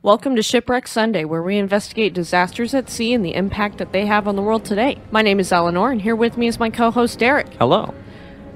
Welcome to Shipwreck Sunday, where we investigate disasters at sea and the impact that they have on the world today. My name is Eleanor, and here with me is my co-host Derek. Hello.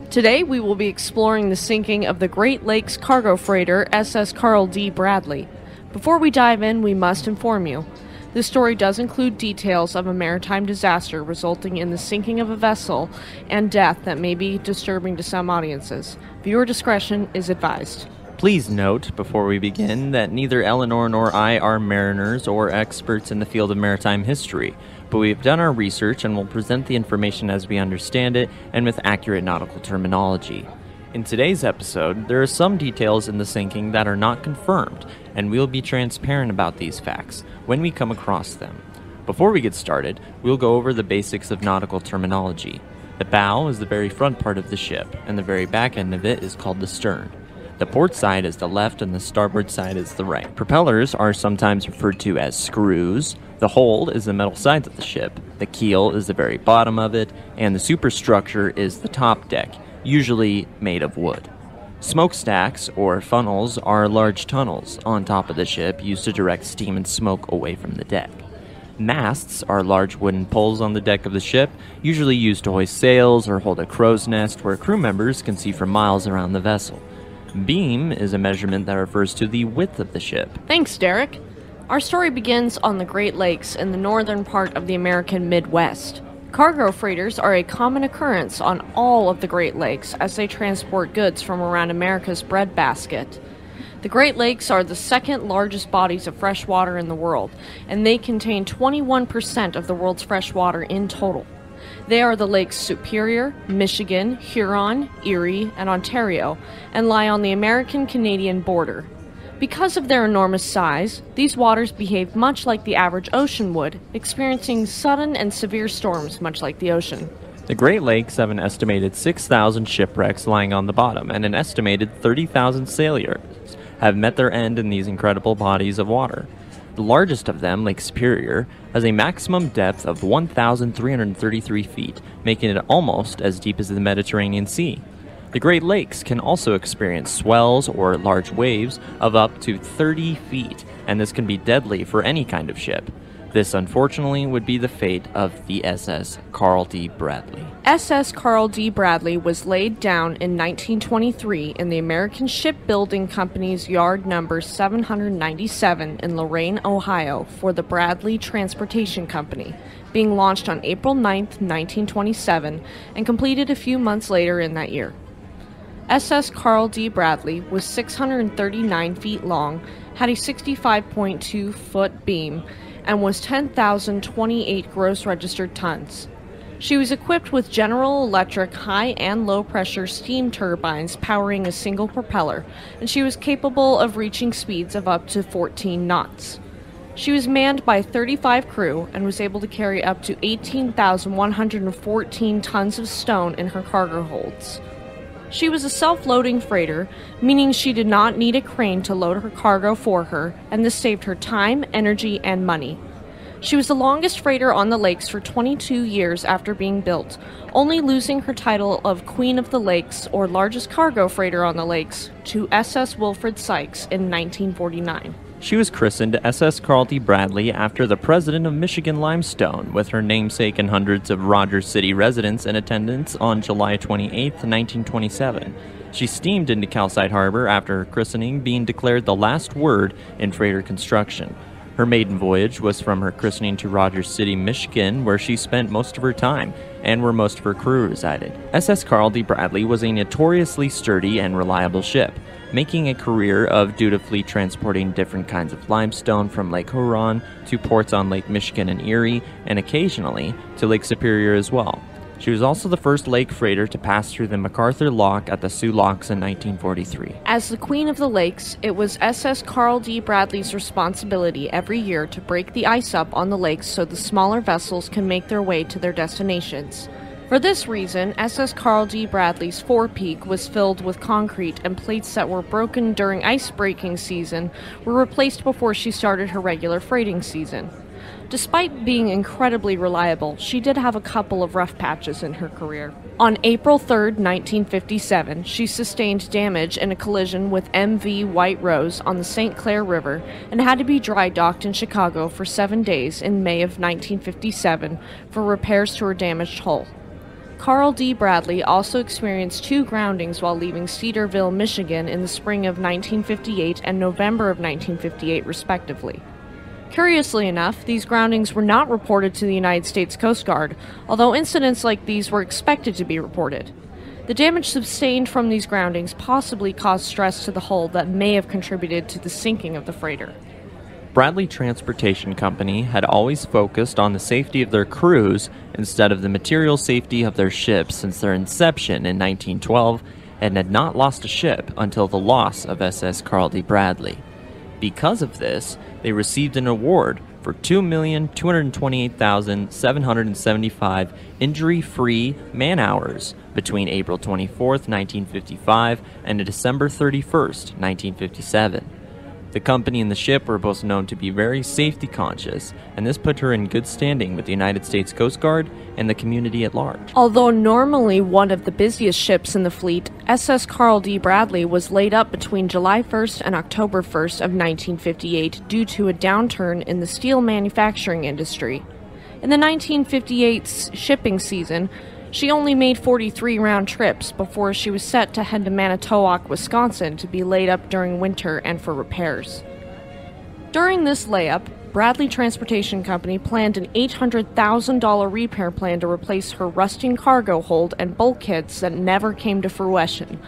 Today we will be exploring the sinking of the Great Lakes cargo freighter SS Carl D. Bradley. Before we dive in, we must inform you. This story does include details of a maritime disaster resulting in the sinking of a vessel and death that may be disturbing to some audiences. Viewer discretion is advised. Please note, before we begin, that neither Eleanor nor I are mariners or experts in the field of maritime history, but we have done our research and will present the information as we understand it and with accurate nautical terminology. In today's episode, there are some details in the sinking that are not confirmed, and we will be transparent about these facts when we come across them. Before we get started, we'll go over the basics of nautical terminology. The bow is the very front part of the ship, and the very back end of it is called the stern. The port side is the left and the starboard side is the right. Propellers are sometimes referred to as screws. The hold is the metal sides of the ship. The keel is the very bottom of it, and the superstructure is the top deck, usually made of wood. Smokestacks, or funnels, are large tunnels on top of the ship used to direct steam and smoke away from the deck. Masts are large wooden poles on the deck of the ship, usually used to hoist sails or hold a crow's nest where crew members can see for miles around the vessel. Beam is a measurement that refers to the width of the ship. Thanks, Derek. Our story begins on the Great Lakes in the northern part of the American Midwest. Cargo freighters are a common occurrence on all of the Great Lakes as they transport goods from around America's breadbasket. The Great Lakes are the second largest bodies of fresh water in the world, and they contain 21% of the world's fresh water in total. They are the lakes Superior, Michigan, Huron, Erie, and Ontario, and lie on the American-Canadian border. Because of their enormous size, these waters behave much like the average ocean would, experiencing sudden and severe storms much like the ocean. The Great Lakes have an estimated 6,000 shipwrecks lying on the bottom, and an estimated 30,000 sailors have met their end in these incredible bodies of water. The largest of them, Lake Superior, has a maximum depth of 1,333 feet, making it almost as deep as the Mediterranean Sea. The Great Lakes can also experience swells or large waves of up to 30 feet, and this can be deadly for any kind of ship. This, unfortunately, would be the fate of the SS Carl D. Bradley. SS Carl D. Bradley was laid down in 1923 in the American Shipbuilding Company's Yard Number 797 in Lorain, Ohio, for the Bradley Transportation Company, being launched on April 9, 1927, and completed a few months later in that year. SS Carl D. Bradley was 639 feet long, had a 65.2-foot beam, and was 10,028 gross registered tons. She was equipped with General Electric high and low pressure steam turbines powering a single propeller, and she was capable of reaching speeds of up to 14 knots. She was manned by 35 crew and was able to carry up to 18,114 tons of stone in her cargo holds. She was a self-loading freighter, meaning she did not need a crane to load her cargo for her, and this saved her time, energy, and money. She was the longest freighter on the lakes for 22 years after being built, only losing her title of Queen of the Lakes, or largest cargo freighter on the lakes, to SS Wilfred Sykes in 1949. She was christened SS Carl D. Bradley after the president of Michigan Limestone, with her namesake and hundreds of Rogers City residents in attendance on July 28, 1927. She steamed into Calcite Harbor after her christening being declared the last word in freighter construction. Her maiden voyage was from her christening to Rogers City, Michigan, where she spent most of her time and where most of her crew resided. SS Carl D. Bradley was a notoriously sturdy and reliable ship, making a career of dutifully transporting different kinds of limestone from Lake Huron to ports on Lake Michigan and Erie, and occasionally to Lake Superior as well. She was also the first lake freighter to pass through the MacArthur Lock at the Sioux Locks in 1943. As the Queen of the Lakes, it was SS Carl D. Bradley's responsibility every year to break the ice up on the lakes so the smaller vessels can make their way to their destinations. For this reason, SS Carl D. Bradley's forepeak was filled with concrete, and plates that were broken during ice-breaking season were replaced before she started her regular freighting season. Despite being incredibly reliable, she did have a couple of rough patches in her career. On April 3, 1957, she sustained damage in a collision with MV White Rose on the St. Clair River and had to be dry docked in Chicago for 7 days in May of 1957 for repairs to her damaged hull. Carl D. Bradley also experienced 2 groundings while leaving Cedarville, Michigan in the spring of 1958 and November of 1958, respectively. Curiously enough, these groundings were not reported to the United States Coast Guard, although incidents like these were expected to be reported. The damage sustained from these groundings possibly caused stress to the hull that may have contributed to the sinking of the freighter. Bradley Transportation Company had always focused on the safety of their crews instead of the material safety of their ships since their inception in 1912 and had not lost a ship until the loss of SS Carl D. Bradley. Because of this, they received an award for 2,228,775 injury-free man-hours between April 24, 1955 and December 31, 1957. The company and the ship were both known to be very safety conscious, and this put her in good standing with the United States Coast Guard and the community at large. Although normally one of the busiest ships in the fleet, SS Carl D. Bradley was laid up between July 1st and October 1st of 1958 due to a downturn in the steel manufacturing industry. In the 1958 shipping season, she only made 43 round trips before she was set to head to Manitowoc, Wisconsin to be laid up during winter and for repairs. During this layup, Bradley Transportation Company planned an $800,000 repair plan to replace her rusting cargo hold and bulkheads that never came to fruition,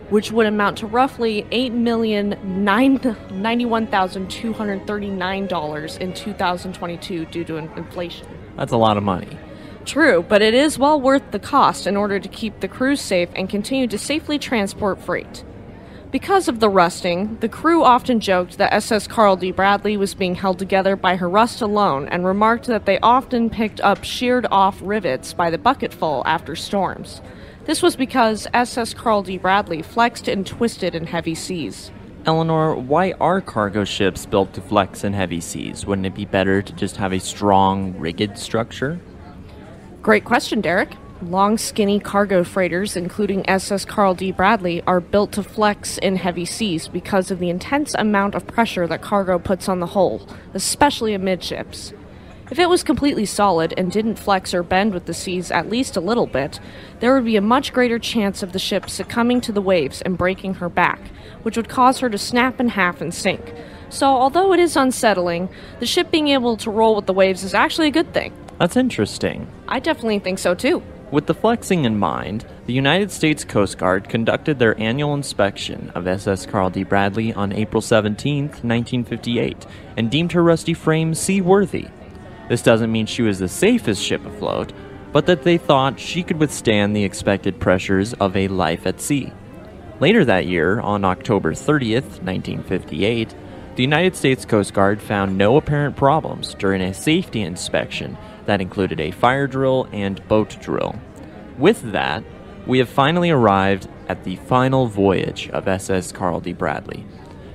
which would amount to roughly $8,091,239 in 2022 due to inflation. That's a lot of money. True, but it is well worth the cost in order to keep the crews safe and continue to safely transport freight. Because of the rusting, the crew often joked that SS Carl D. Bradley was being held together by her rust alone and remarked that they often picked up sheared-off rivets by the bucketful after storms. This was because SS Carl D. Bradley flexed and twisted in heavy seas. Eleanor, why are cargo ships built to flex in heavy seas? Wouldn't it be better to just have a strong, rigged structure? Great question, Derek. Long, skinny cargo freighters, including SS Carl D. Bradley, are built to flex in heavy seas because of the intense amount of pressure that cargo puts on the hull, especially amidships. If it was completely solid and didn't flex or bend with the seas at least a little bit, there would be a much greater chance of the ship succumbing to the waves and breaking her back, which would cause her to snap in half and sink. So, although it is unsettling, the ship being able to roll with the waves is actually a good thing. That's interesting. I definitely think so too. With the flexing in mind, the United States Coast Guard conducted their annual inspection of SS Carl D. Bradley on April 17, 1958, and deemed her rusty frame seaworthy. This doesn't mean she was the safest ship afloat, but that they thought she could withstand the expected pressures of a life at sea. Later that year, on October 30th, 1958, the United States Coast Guard found no apparent problems during a safety inspection that included a fire drill and boat drill. With that, we have finally arrived at the final voyage of SS Carl D. Bradley.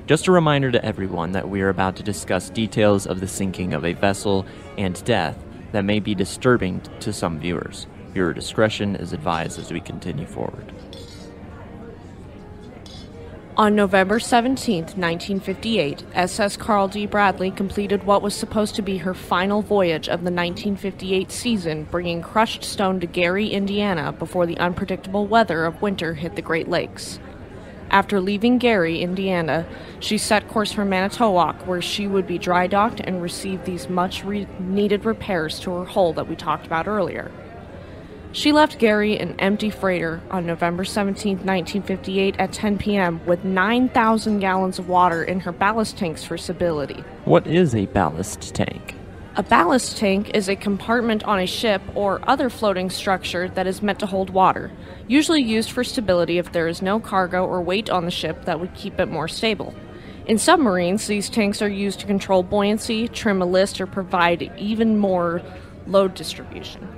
Just a reminder to everyone that we are about to discuss details of the sinking of a vessel and death that may be disturbing to some viewers. Viewer discretion is advised as we continue forward. On November 17, 1958, SS Carl D. Bradley completed what was supposed to be her final voyage of the 1958 season, bringing crushed stone to Gary, Indiana, before the unpredictable weather of winter hit the Great Lakes. After leaving Gary, Indiana, she set course for Manitowoc, where she would be dry docked and receive these much-needed repairs to her hull that we talked about earlier. She left Gary, an empty freighter, on November 17, 1958 at 10 p.m. with 9,000 gallons of water in her ballast tanks for stability. What is a ballast tank? A ballast tank is a compartment on a ship or other floating structure that is meant to hold water, usually used for stability if there is no cargo or weight on the ship that would keep it more stable. In submarines, these tanks are used to control buoyancy, trim a list, or provide even more load distribution.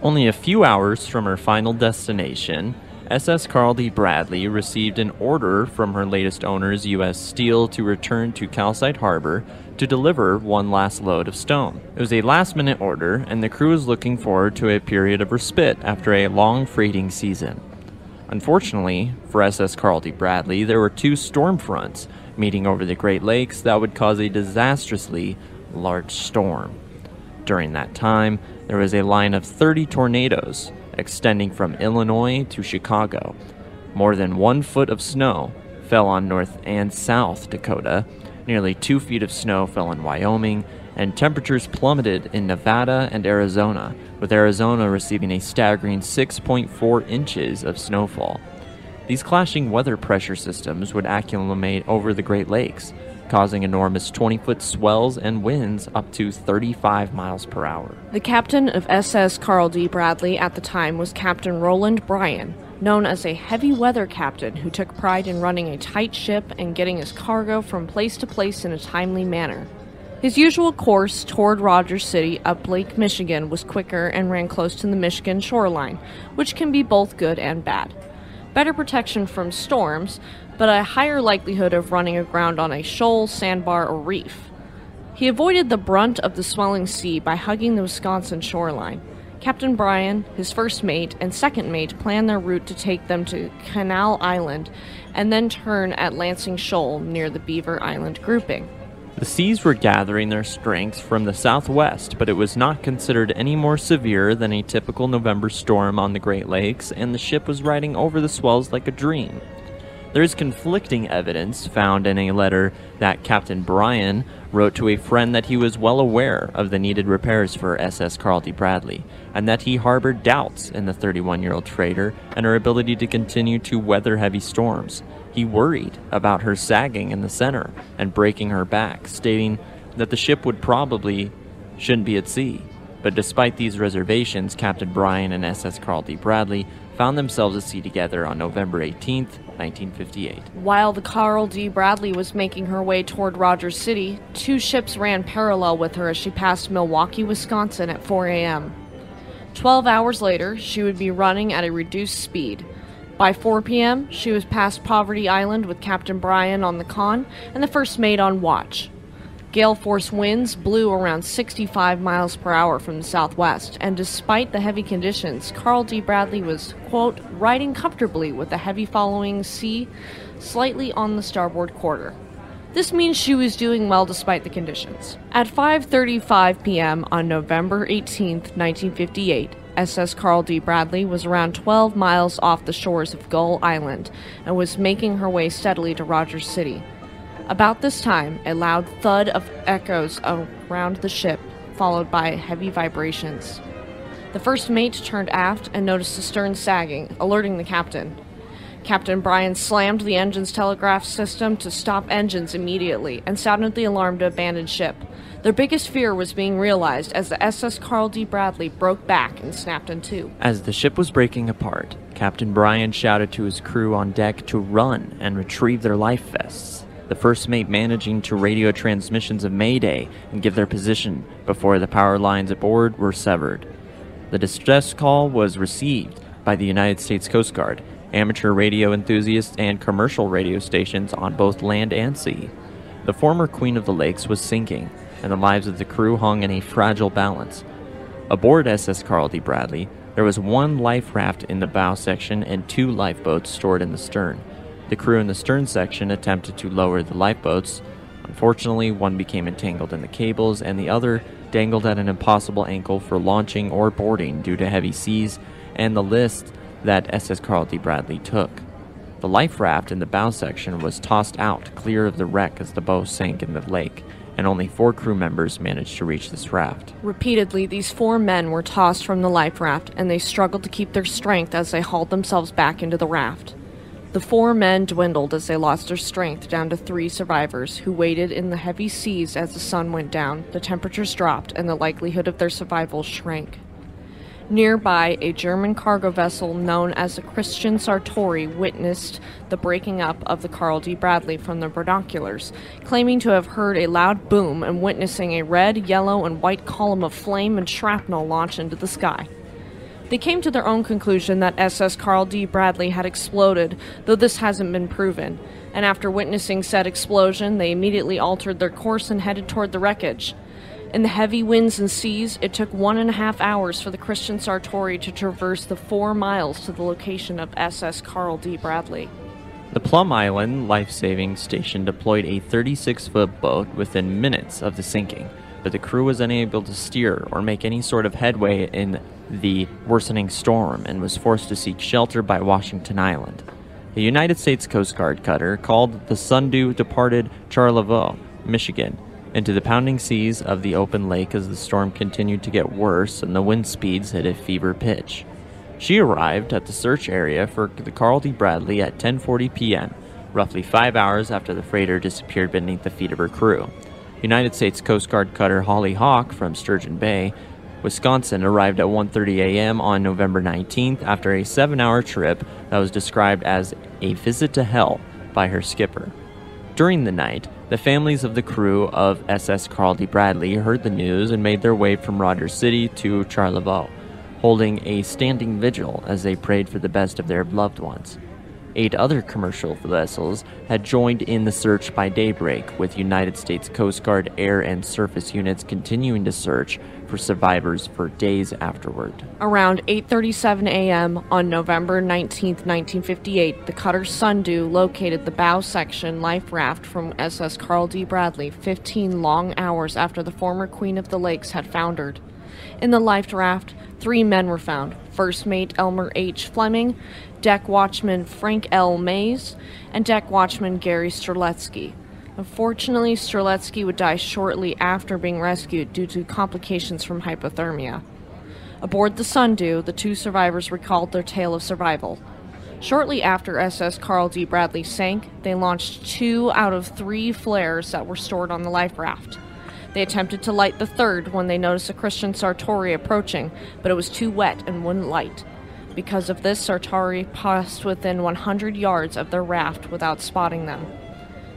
Only a few hours from her final destination, SS Carl D. Bradley received an order from her latest owners, U.S. Steel, to return to Calcite Harbor to deliver one last load of stone. It was a last-minute order, and the crew was looking forward to a period of respite after a long freighting season. Unfortunately, for SS Carl D. Bradley, there were two storm fronts meeting over the Great Lakes that would cause a disastrously large storm. During that time, there was a line of 30 tornadoes extending from Illinois to Chicago. More than 1 foot of snow fell on North and South Dakota, nearly 2 feet of snow fell in Wyoming, and temperatures plummeted in Nevada and Arizona, with Arizona receiving a staggering 6.4 inches of snowfall. These clashing weather pressure systems would accumulate over the Great Lakes, causing enormous 20-foot swells and winds up to 35 miles per hour. The captain of SS Carl D. Bradley at the time was Captain Roland Bryan, known as a heavy weather captain who took pride in running a tight ship and getting his cargo from place to place in a timely manner. His usual course toward Rogers City up Lake Michigan was quicker and ran close to the Michigan shoreline, which can be both good and bad. Better protection from storms, but a higher likelihood of running aground on a shoal, sandbar, or reef. He avoided the brunt of the swelling sea by hugging the Wisconsin shoreline. Captain Bryan, his first mate, and second mate planned their route to take them to Canal Island and then turn at Lansing Shoal near the Beaver Island grouping. The seas were gathering their strength from the southwest, but it was not considered any more severe than a typical November storm on the Great Lakes, and the ship was riding over the swells like a dream. There is conflicting evidence found in a letter that Captain Bryan wrote to a friend that he was well aware of the needed repairs for SS Carl D. Bradley, and that he harbored doubts in the 31-year-old freighter and her ability to continue to weather heavy storms. He worried about her sagging in the center and breaking her back, stating that the ship would probably shouldn't be at sea. But despite these reservations, Captain Bryan and SS Carl D. Bradley found themselves at sea together on November 18, 1958. While the Carl D. Bradley was making her way toward Rogers City, two ships ran parallel with her as she passed Milwaukee, Wisconsin at 4 a.m. 12 hours later, she would be running at a reduced speed. By 4 p.m., she was past Poverty Island with Captain Bryan on the con and the first mate on watch. Gale force winds blew around 65 miles per hour from the southwest, and despite the heavy conditions, Carl D. Bradley was, quote, riding comfortably with the heavy following sea slightly on the starboard quarter. This means she was doing well despite the conditions. At 5:35 p.m. on November 18, 1958, SS Carl D. Bradley was around 12 miles off the shores of Gull Island and was making her way steadily to Rogers City. About this time, a loud thud of echoes around the ship, followed by heavy vibrations. The first mate turned aft and noticed the stern sagging, alerting the captain. Captain Bryan slammed the engine's telegraph system to stop engines immediately and sounded the alarm to abandon ship. Their biggest fear was being realized as the SS Carl D. Bradley broke back and snapped in two. As the ship was breaking apart, Captain Bryan shouted to his crew on deck to run and retrieve their life vests, the first mate managing to radio transmissions of Mayday and give their position before the power lines aboard were severed. The distress call was received by the United States Coast Guard, amateur radio enthusiasts, and commercial radio stations on both land and sea. The former Queen of the Lakes was sinking, and the lives of the crew hung in a fragile balance. Aboard SS Carl D. Bradley, there was one life raft in the bow section and two lifeboats stored in the stern. The crew in the stern section attempted to lower the lifeboats. Unfortunately, one became entangled in the cables, and the other dangled at an impossible angle for launching or boarding due to heavy seas and the list that SS Carl D. Bradley took. The life raft in the bow section was tossed out clear of the wreck as the boat sank in the lake, and only 4 crew members managed to reach this raft. Repeatedly, these 4 men were tossed from the life raft, and they struggled to keep their strength as they hauled themselves back into the raft. The 4 men dwindled as they lost their strength down to 3 survivors who waited in the heavy seas as the sun went down, the temperatures dropped, and the likelihood of their survival shrank. Nearby, a German cargo vessel known as the Christian Sartori witnessed the breaking up of the Carl D. Bradley from the binoculars, claiming to have heard a loud boom and witnessing a red, yellow, and white column of flame and shrapnel launch into the sky. They came to their own conclusion that SS Carl D. Bradley had exploded, though this hasn't been proven, and after witnessing said explosion, they immediately altered their course and headed toward the wreckage. In the heavy winds and seas, it took 1.5 hours for the Christian Sartori to traverse the 4 miles to the location of SS Carl D. Bradley. The Plum Island life-saving station deployed a 36-foot boat within minutes of the sinking, but the crew was unable to steer or make any sort of headway in the worsening storm and was forced to seek shelter by Washington Island. A United States Coast Guard cutter called the Sundew departed Charlevoix, Michigan, into the pounding seas of the open lake as the storm continued to get worse and the wind speeds hit a fever pitch. She arrived at the search area for the Carl D. Bradley at 10:40 p.m., roughly 5 hours after the freighter disappeared beneath the feet of her crew. United States Coast Guard cutter Holly Hawk from Sturgeon Bay, Wisconsin, arrived at 1:30 a.m. on November 19th after a 7-hour trip that was described as a visit to hell by her skipper. During the night, the families of the crew of SS Carl D. Bradley heard the news and made their way from Rogers City to Charlevoix, holding a standing vigil as they prayed for the best of their loved ones. 8 other commercial vessels had joined in the search by daybreak, with United States Coast Guard air and surface units continuing to search for survivors for days afterward. Around 8:37 a.m. on November 19, 1958, the cutter Sundew located the bow section life raft from SS Carl D. Bradley 15 long hours after the former Queen of the Lakes had foundered. In the life raft, 3 men were found: First Mate Elmer H. Fleming, Deck Watchman Frank L. Mays, and Deck Watchman Gary Streletsky. Unfortunately, Streletsky would die shortly after being rescued due to complications from hypothermia. Aboard the Sundew, the 2 survivors recalled their tale of survival. Shortly after SS Carl D. Bradley sank, they launched 2 out of 3 flares that were stored on the life raft. They attempted to light the 3rd when they noticed a Christian Sartori approaching, but it was too wet and wouldn't light. Because of this, Sartori passed within 100 yards of their raft without spotting them.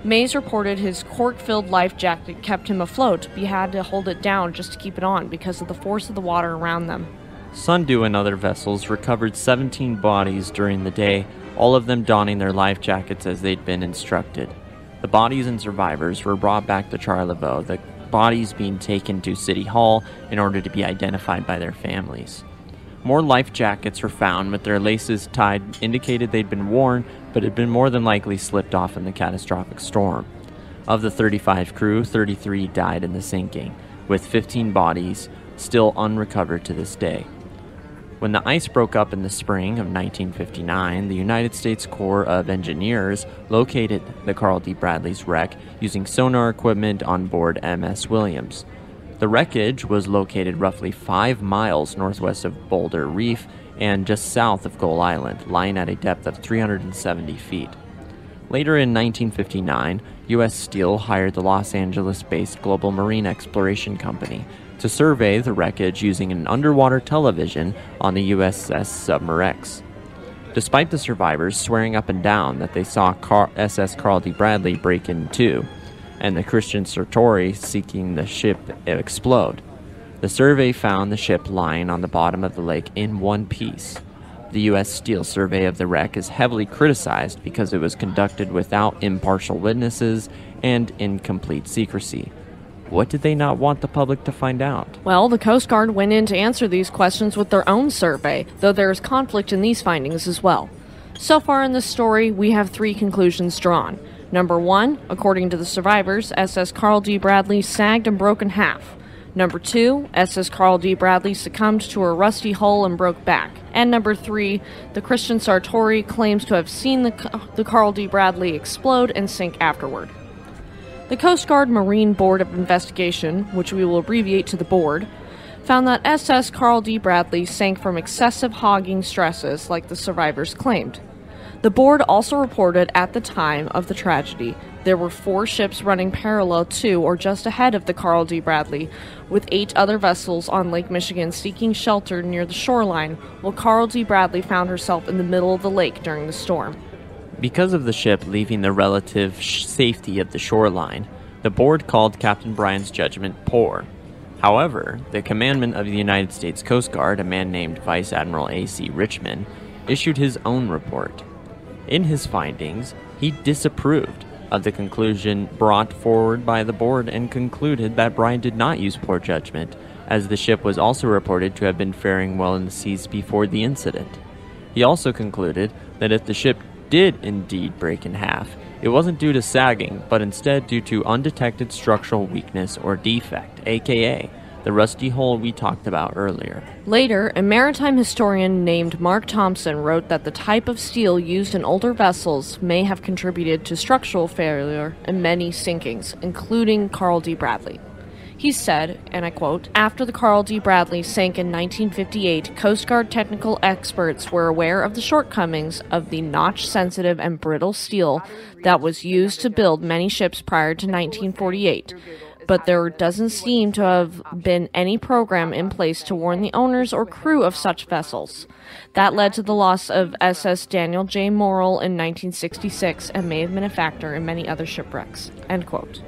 Mays reported his cork-filled life jacket kept him afloat, but he had to hold it down just to keep it on because of the force of the water around them. Sundew and other vessels recovered 17 bodies during the day, all of them donning their life jackets as they'd been instructed. The bodies and survivors were brought back to Charlevoix, the bodies being taken to City Hall in order to be identified by their families. More life jackets were found with their laces tied, indicated they'd been worn, but had been more than likely slipped off in the catastrophic storm. Of the 35 crew, 33 died in the sinking, with 15 bodies still unrecovered to this day. When the ice broke up in the spring of 1959, the United States Corps of Engineers located the Carl D. Bradley's wreck using sonar equipment on board MS Williams. The wreckage was located roughly 5 miles northwest of Boulder Reef and just south of Gull Island, lying at a depth of 370 feet. Later in 1959, U.S. Steel hired the Los Angeles-based Global Marine Exploration Company to survey the wreckage using an underwater television on the USS Submarex. Despite the survivors swearing up and down that they saw SS Carl D. Bradley break in two, and the Christian Sartori seeking the ship explode, the survey found the ship lying on the bottom of the lake in one piece. The U.S. Steel survey of the wreck is heavily criticized because it was conducted without impartial witnesses and in complete secrecy. What did they not want the public to find out? Well, the Coast Guard went in to answer these questions with their own survey, though there is conflict in these findings as well. So far in this story, we have 3 conclusions drawn. Number 1, according to the survivors, SS Carl D. Bradley sagged and broke in half. Number 2, SS Carl D. Bradley succumbed to a rusty hull and broke back. And number 3, the Christian Sartori claims to have seen the Carl D. Bradley explode and sink afterward. The Coast Guard Marine Board of Investigation, which we will abbreviate to the Board, found that SS Carl D. Bradley sank from excessive hogging stresses like the survivors claimed. The board also reported at the time of the tragedy there were 4 ships running parallel to or just ahead of the Carl D. Bradley, with 8 other vessels on Lake Michigan seeking shelter near the shoreline, while Carl D. Bradley found herself in the middle of the lake during the storm. Because of the ship leaving the relative safety of the shoreline, the board called Captain Bryan's judgment poor. However, the commandant of the United States Coast Guard, a man named Vice Admiral A.C. Richmond, issued his own report. In his findings, he disapproved of the conclusion brought forward by the board and concluded that Bryan did not use poor judgment, as the ship was also reported to have been faring well in the seas before the incident. He also concluded that if the ship did indeed break in half, it wasn't due to sagging, but instead due to undetected structural weakness or defect, aka the rusty hull we talked about earlier. Later, a maritime historian named Mark Thompson wrote that the type of steel used in older vessels may have contributed to structural failure in many sinkings, including Carl D. Bradley. He said, and I quote, "After the Carl D. Bradley sank in 1958, Coast Guard technical experts were aware of the shortcomings of the notch-sensitive and brittle steel that was used to build many ships prior to 1948. But there doesn't seem to have been any program in place to warn the owners or crew of such vessels. That led to the loss of SS Daniel J. Morrill in 1966 and may have been a factor in many other shipwrecks." End quote.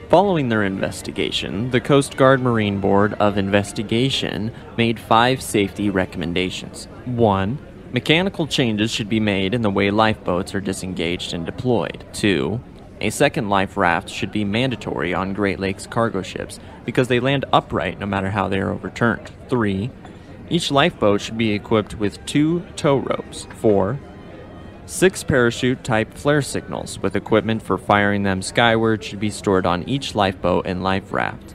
Following their investigation, the Coast Guard Marine Board of Investigation made 5 safety recommendations. 1. Mechanical changes should be made in the way lifeboats are disengaged and deployed. 2. A second life raft should be mandatory on Great Lakes cargo ships because they land upright no matter how they are overturned. 3. Each lifeboat should be equipped with 2 tow ropes. 4. 6 parachute-type flare signals with equipment for firing them skyward should be stored on each lifeboat and life raft.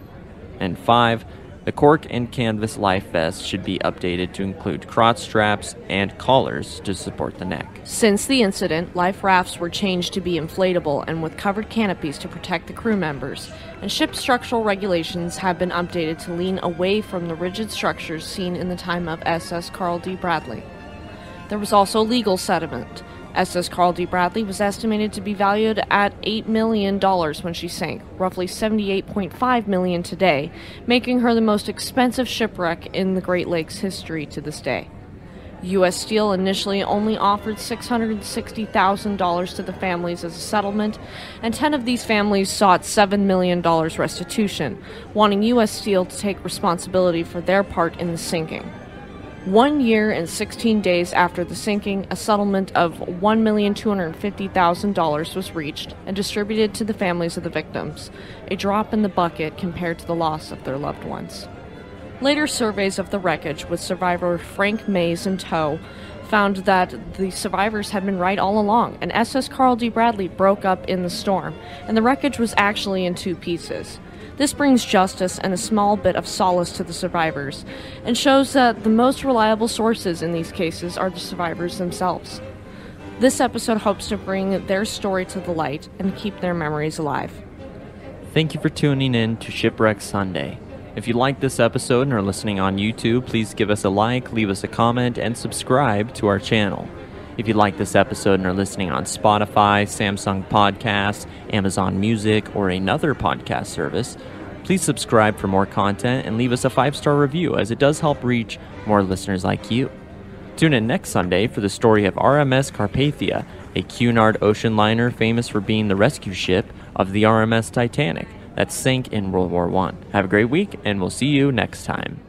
And 5. The cork and canvas life vest should be updated to include crotch straps and collars to support the neck. Since the incident, life rafts were changed to be inflatable and with covered canopies to protect the crew members, and ship structural regulations have been updated to lean away from the rigid structures seen in the time of SS Carl D. Bradley. There was also legal settlement. SS Carl D. Bradley was estimated to be valued at $8 million when she sank, roughly $78.5 million today, making her the most expensive shipwreck in the Great Lakes history to this day. U.S. Steel initially only offered $660,000 to the families as a settlement, and 10 of these families sought $7 million restitution, wanting U.S. Steel to take responsibility for their part in the sinking. 1 year and 16 days after the sinking, a settlement of $1,250,000 was reached and distributed to the families of the victims, a drop in the bucket compared to the loss of their loved ones. Later surveys of the wreckage, with survivor Frank Mays in tow, found that the survivors had been right all along, and SS Carl D. Bradley broke up in the storm, and the wreckage was actually in 2 pieces. This brings justice and a small bit of solace to the survivors, and shows that the most reliable sources in these cases are the survivors themselves. This episode hopes to bring their story to the light and keep their memories alive. Thank you for tuning in to Shipwreck Sunday. If you like this episode and are listening on YouTube, please give us a like, leave us a comment, and subscribe to our channel. If you like this episode and are listening on Spotify, Samsung Podcasts, Amazon Music, or another podcast service, please subscribe for more content and leave us a 5-star review, as it does help reach more listeners like you. Tune in next Sunday for the story of Rms Carpathia, a Cunard ocean liner famous for being the rescue ship of the RMS Titanic that sank in World War I. Have a great week, and we'll see you next time.